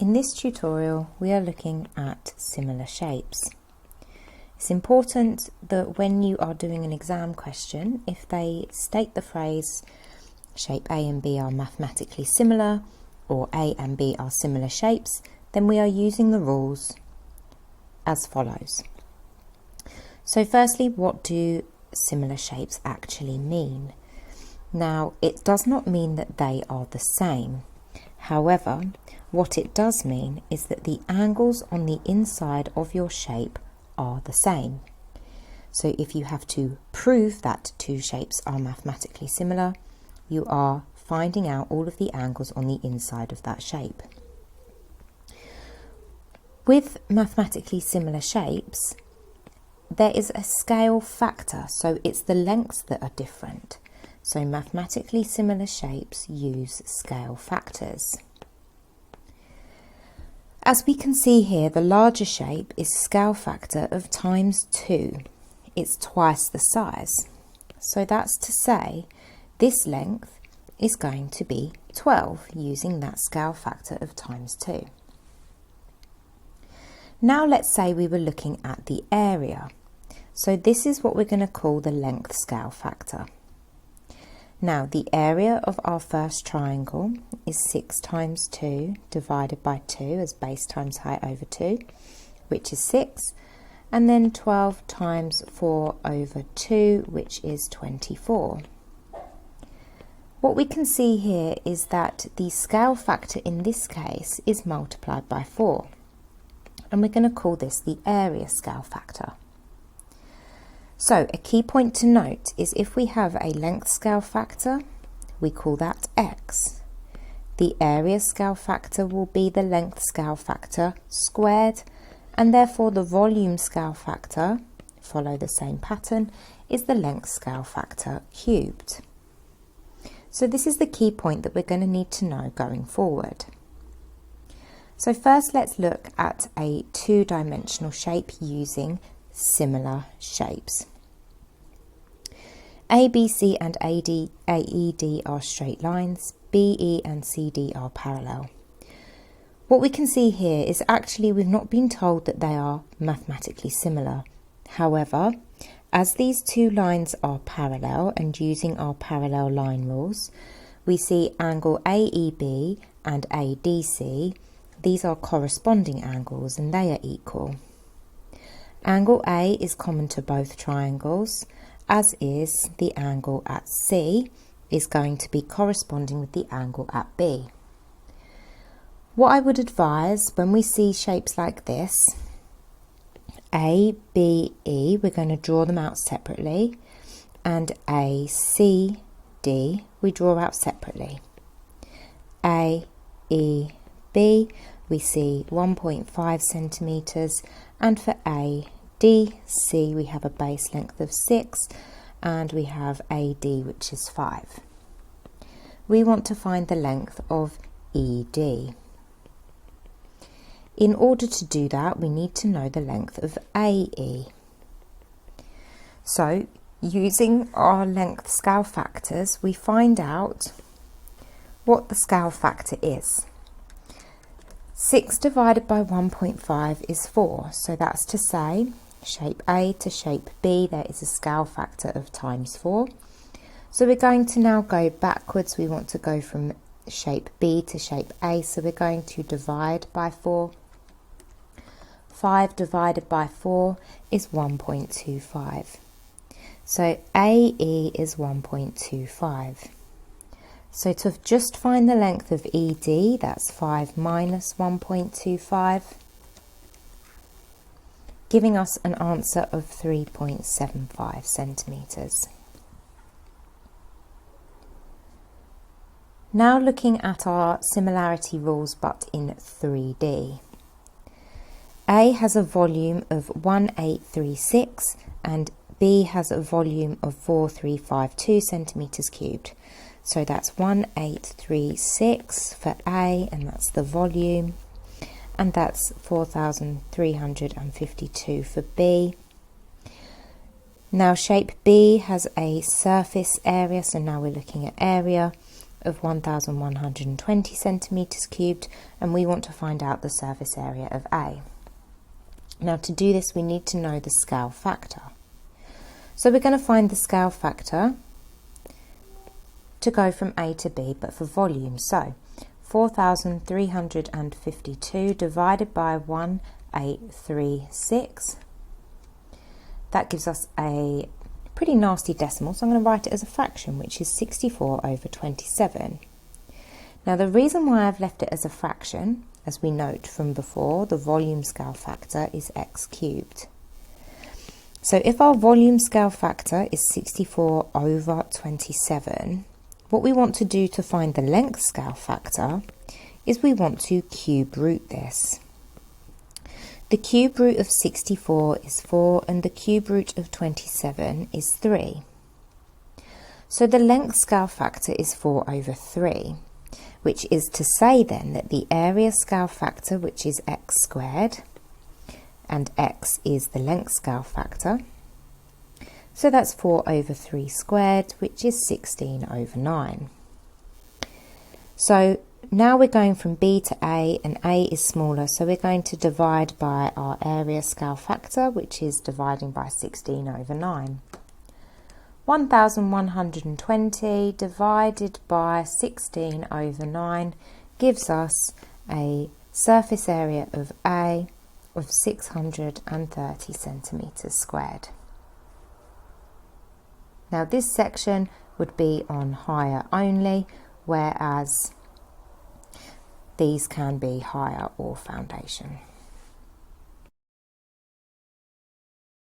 In this tutorial, we are looking at similar shapes. It's important that when you are doing an exam question, if they state the phrase shape A and B are mathematically similar, or A and B are similar shapes, then we are using the rules as follows. So firstly, what do similar shapes actually mean? Now, it does not mean that they are the same. However, what it does mean is that the angles on the inside of your shape are the same. So if you have to prove that two shapes are mathematically similar, you are finding out all of the angles on the inside of that shape. With mathematically similar shapes, there is a scale factor, so it's the lengths that are different. So mathematically similar shapes use scale factors. As we can see here, the larger shape is scale factor of times 2. It's twice the size. So that's to say this length is going to be 12 using that scale factor of times 2. Now let's say we were looking at the area. So this is what we're going to call the length scale factor. Now the area of our first triangle is 6 times 2 divided by 2 as base times height over 2, which is 6, and then 12 times 4 over 2, which is 24. What we can see here is that the scale factor in this case is multiplied by 4, and we're going to call this the area scale factor. So a key point to note is if we have a length scale factor, we call that x. The area scale factor will be the length scale factor squared, and therefore the volume scale factor, follow the same pattern, is the length scale factor cubed. So this is the key point that we're going to need to know going forward. So first let's look at a two-dimensional shape using similar shapes. ABC and AED are straight lines, BE and CD are parallel. What we can see here is actually we've not been told that they are mathematically similar. However, as these two lines are parallel and using our parallel line rules, we see angle AEB and ADC. These are corresponding angles and they are equal. Angle A is common to both triangles, as is the angle at C is going to be corresponding with the angle at B. What I would advise when we see shapes like this, A, B, E, we're going to draw them out separately, and A, C, D, we draw out separately. A, E, B, we see 1.5 centimetres, and for A, D, C, we have a base length of 6, and we have AD, which is 5. We want to find the length of ED. In order to do that, we need to know the length of AE. So, using our length scale factors, we find out what the scale factor is. 6 divided by 1.5 is 4, so that's to say shape A to shape B, there is a scale factor of times 4. So we're going to now go backwards. We want to go from shape B to shape A, so we're going to divide by 4. 5 divided by 4 is 1.25. So AE is 1.25. So to just find the length of ED, that's 5 minus 1.25, giving us an answer of 3.75 centimetres. Now looking at our similarity rules but in 3D. A has a volume of 1836 and B has a volume of 4352 centimetres cubed. So that's 1836 for A, and that's the volume, and that's 4352 for B. Now shape B has a surface area, so now we're looking at area of 1120 centimetres cubed, and we want to find out the surface area of A. Now to do this we need to know the scale factor. So we're going to find the scale factor to go from A to B, but for volume. So 4,352 divided by 1836. That gives us a pretty nasty decimal, so I'm going to write it as a fraction, which is 64 over 27. Now the reason why I've left it as a fraction, as we note from before, the volume scale factor is x cubed. So if our volume scale factor is 64 over 27, what we want to do to find the length scale factor is we want to cube root this. The cube root of 64 is 4 and the cube root of 27 is 3. So the length scale factor is 4 over 3, which is to say then that the area scale factor, which is x squared, and x is the length scale factor, so that's 4 over 3 squared, which is 16 over 9. So now we're going from B to A, and A is smaller, so we're going to divide by our area scale factor, which is dividing by 16 over 9. 1120 divided by 16 over 9 gives us a surface area of A of 630 centimetres squared. Now this section would be on higher only, whereas these can be higher or foundation.